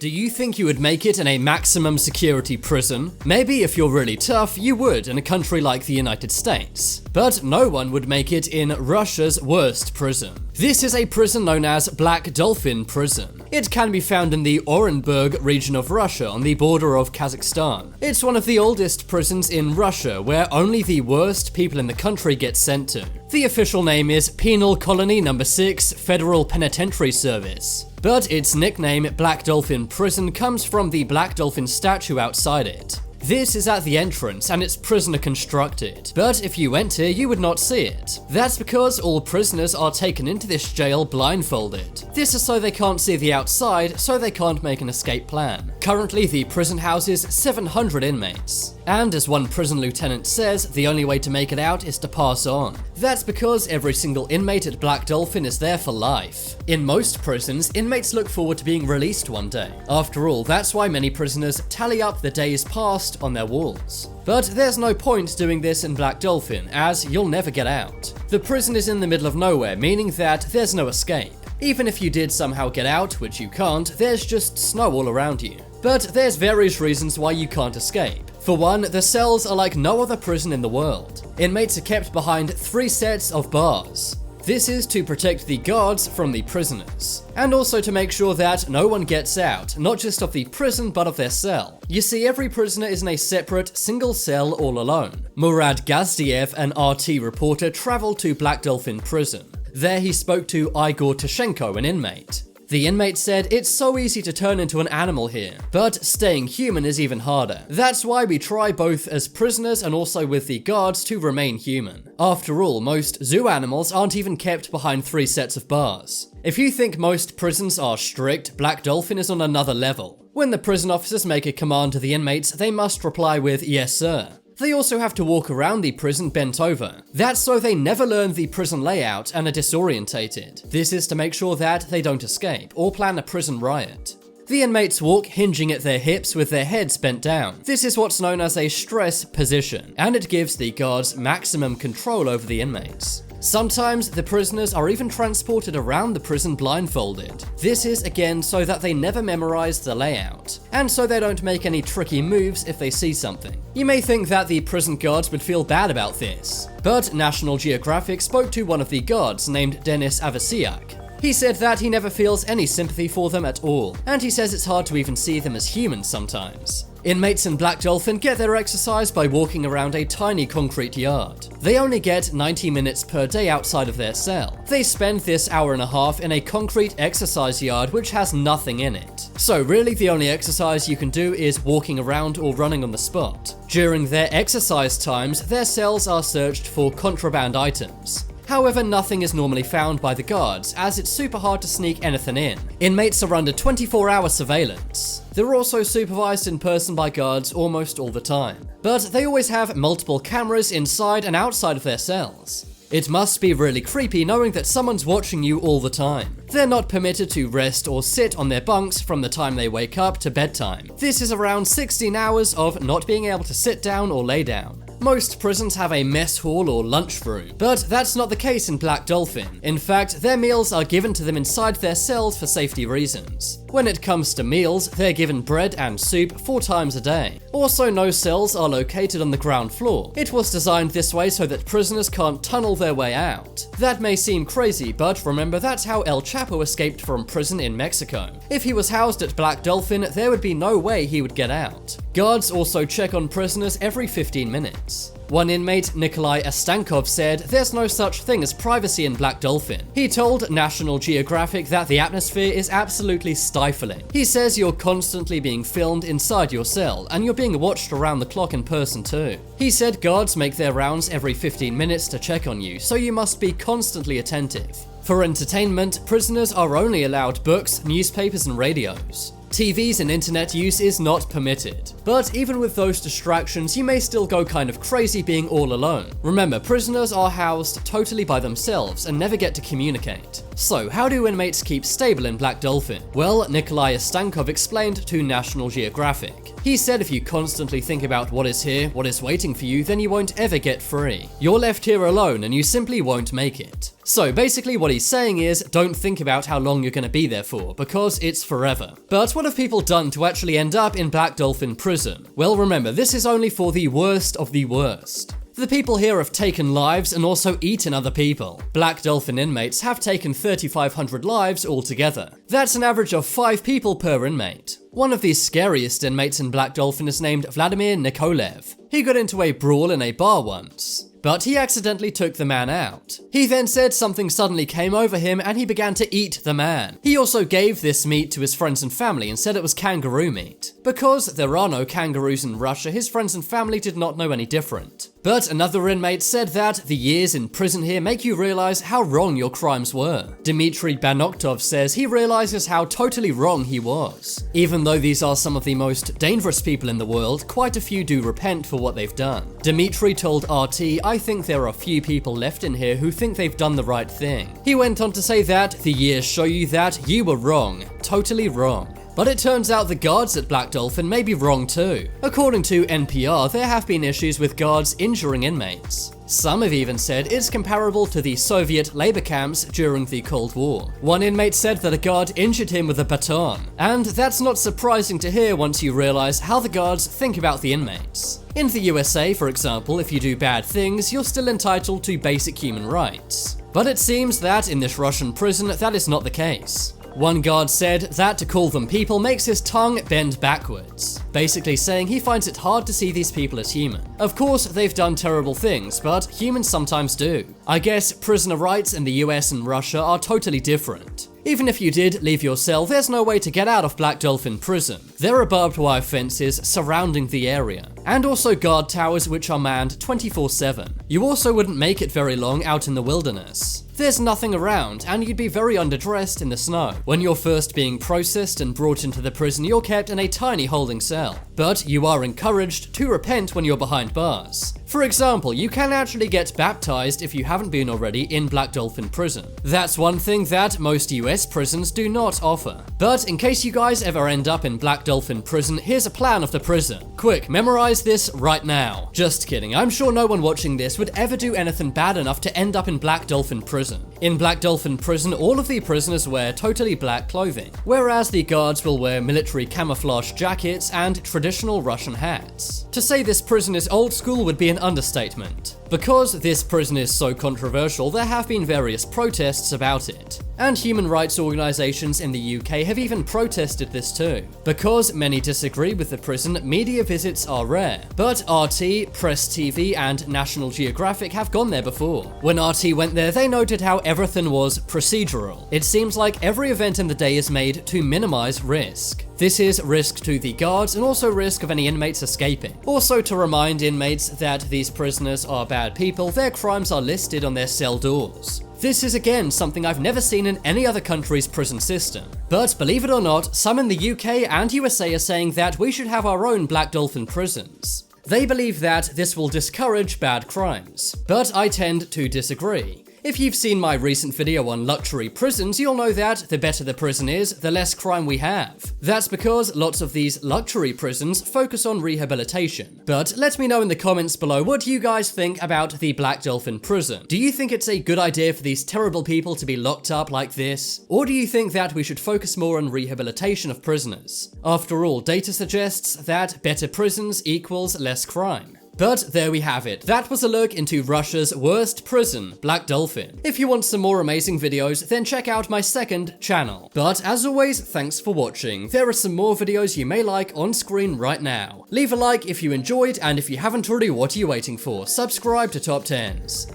Do you think you would make it in a maximum security prison? Maybe if you're really tough, you would in a country like the United States. But no one would make it in Russia's worst prison. This is a prison known as Black Dolphin prison. It can be found in the Orenburg region of Russia on the border of Kazakhstan. It's one of the oldest prisons in Russia where only the worst people in the country get sent to. The official name is Penal Colony No. 6 Federal Penitentiary Service. But its nickname Black Dolphin Prison comes from the Black Dolphin statue outside it. This is at the entrance and it's prisoner constructed, but if you went here you would not see it. That's because all prisoners are taken into this jail blindfolded. This is so they can't see the outside, so they can't make an escape plan. Currently the prison houses 700 inmates. And as one prison lieutenant says, the only way to make it out is to pass on. That's because every single inmate at Black Dolphin is there for life. In most prisons, inmates look forward to being released one day. After all, that's why many prisoners tally up the days past on their walls. But there's no point doing this in Black Dolphin, as you'll never get out. The prison is in the middle of nowhere, meaning that there's no escape. Even if you did somehow get out, which you can't, there's just snow all around you. But there's various reasons why you can't escape. For one, the cells are like no other prison in the world. Inmates are kept behind 3 sets of bars. This is to protect the guards from the prisoners, and also to make sure that no one gets out, not just of the prison but of their cell. You see, every prisoner is in a separate, single cell all alone. Murad Gazdiev, an RT reporter, traveled to Black Dolphin prison. There he spoke to Igor Tashenko, an inmate. The inmate said, "It's so easy to turn into an animal here, but staying human is even harder. That's why we try both as prisoners and also with the guards to remain human. After all, most zoo animals aren't even kept behind 3 sets of bars." If you think most prisons are strict, Black Dolphin is on another level. When the prison officers make a command to the inmates, they must reply with "yes sir." They also have to walk around the prison bent over. That's so they never learn the prison layout and are disorientated. This is to make sure that they don't escape or plan a prison riot. The inmates walk hinging at their hips with their heads bent down. This is what's known as a stress position, and it gives the guards maximum control over the inmates. Sometimes the prisoners are even transported around the prison blindfolded. This is again so that they never memorize the layout, and so they don't make any tricky moves if they see something. You may think that the prison guards would feel bad about this, but National Geographic spoke to one of the guards named Denis Avasiak. He said that he never feels any sympathy for them at all, and he says it's hard to even see them as humans sometimes. Inmates in Black Dolphin get their exercise by walking around a tiny concrete yard. They only get 90 minutes per day outside of their cell. They spend this hour and a half in a concrete exercise yard which has nothing in it. So really the only exercise you can do is walking around or running on the spot. During their exercise times, their cells are searched for contraband items. However, nothing is normally found by the guards, as it's super hard to sneak anything in. Inmates are under 24-hour surveillance. They're also supervised in person by guards almost all the time, but they always have multiple cameras inside and outside of their cells. It must be really creepy knowing that someone's watching you all the time. They're not permitted to rest or sit on their bunks from the time they wake up to bedtime. This is around 16 hours of not being able to sit down or lay down. Most prisons have a mess hall or lunchroom, but that's not the case in Black Dolphin. In fact, their meals are given to them inside their cells for safety reasons. When it comes to meals, they're given bread and soup 4 times a day. Also, no cells are located on the ground floor. It was designed this way so that prisoners can't tunnel their way out. That may seem crazy, but remember that's how El Chapo escaped from prison in Mexico. If he was housed at Black Dolphin, there would be no way he would get out. Guards also check on prisoners every 15 minutes. One inmate, Nikolai Astankov, said there's no such thing as privacy in Black Dolphin. He told National Geographic that the atmosphere is absolutely stifling. He says you're constantly being filmed inside your cell, and you're being watched around the clock in person too. He said guards make their rounds every 15 minutes to check on you, so you must be constantly attentive. For entertainment, prisoners are only allowed books, newspapers, and radios. TVs and internet use is not permitted. But even with those distractions, you may still go kind of crazy being all alone. Remember, prisoners are housed totally by themselves and never get to communicate. So how do inmates keep stable in Black Dolphin? Well, Nikolai Stankov explained to National Geographic. He said if you constantly think about what is here, what is waiting for you, then you won't ever get free. You're left here alone and you simply won't make it. So basically what he's saying is, don't think about how long you're going to be there for, because it's forever. But what have people done to actually end up in Black Dolphin prison? Well, remember, this is only for the worst of the worst. The people here have taken lives and also eaten other people. Black Dolphin inmates have taken 3,500 lives altogether. That's an average of 5 people per inmate. One of the scariest inmates in Black Dolphin is named Vladimir Nikolev. He got into a brawl in a bar once, but he accidentally took the man out. He then said something suddenly came over him and he began to eat the man. He also gave this meat to his friends and family and said it was kangaroo meat. Because there are no kangaroos in Russia, his friends and family did not know any different. But another inmate said that the years in prison here make you realize how wrong your crimes were. Dmitry Banoktov says he realizes how totally wrong he was. Even though these are some of the most dangerous people in the world, quite a few do repent for what they've done. Dmitry told RT, "I think there are few people left in here who think they've done the right thing." He went on to say that the years show you that you were wrong, totally wrong. But it turns out the guards at Black Dolphin may be wrong too. According to NPR, there have been issues with guards injuring inmates. Some have even said it's comparable to the Soviet labor camps during the Cold War. One inmate said that a guard injured him with a baton. And that's not surprising to hear once you realize how the guards think about the inmates. In the USA, for example, if you do bad things, you're still entitled to basic human rights. But it seems that in this Russian prison, that is not the case. One guard said that to call them people makes his tongue bend backwards, basically saying he finds it hard to see these people as human. Of course, they've done terrible things, but humans sometimes do. I guess prisoner rights in the US and Russia are totally different. Even if you did leave your cell, there's no way to get out of Black Dolphin prison. There are barbed wire fences surrounding the area, and also guard towers which are manned 24/7. You also wouldn't make it very long out in the wilderness. There's nothing around, and you'd be very underdressed in the snow. When you're first being processed and brought into the prison, you're kept in a tiny holding cell. But you are encouraged to repent when you're behind bars. For example, you can actually get baptized if you haven't been already in Black Dolphin prison. That's one thing that most US prisons do not offer. But in case you guys ever end up in Black Dolphin prison, here's a plan of the prison. Quick, memorize this right now. Just kidding, I'm sure no one watching this would ever do anything bad enough to end up in Black Dolphin prison. In Black Dolphin prison, all of the prisoners wear totally black clothing, whereas the guards will wear military camouflage jackets and traditional Russian hats. To say this prison is old school would be an understatement. Because this prison is so controversial, there have been various protests about it. And human rights organizations in the UK have even protested this too. Because many disagree with the prison, media visits are rare. But RT, Press TV, and National Geographic have gone there before. When RT went there, they noted how everything was procedural. It seems like every event in the day is made to minimize risk. This is risk to the guards and also risk of any inmates escaping. Also to remind inmates that these prisoners are bad people, their crimes are listed on their cell doors. This is again something I've never seen in any other country's prison system. But believe it or not, some in the UK and USA are saying that we should have our own Black Dolphin prisons. They believe that this will discourage bad crimes, but I tend to disagree. If you've seen my recent video on luxury prisons, you'll know that the better the prison is, the less crime we have. That's because lots of these luxury prisons focus on rehabilitation. But let me know in the comments below, what do you guys think about the Black Dolphin prison? Do you think it's a good idea for these terrible people to be locked up like this? Or do you think that we should focus more on rehabilitation of prisoners? After all, data suggests that better prisons equals less crime. But there we have it. That was a look into Russia's worst prison, Black Dolphin. If you want some more amazing videos, then check out my second channel. But as always, thanks for watching. There are some more videos you may like on screen right now. Leave a like if you enjoyed, and if you haven't already, what are you waiting for? Subscribe to Top 10s.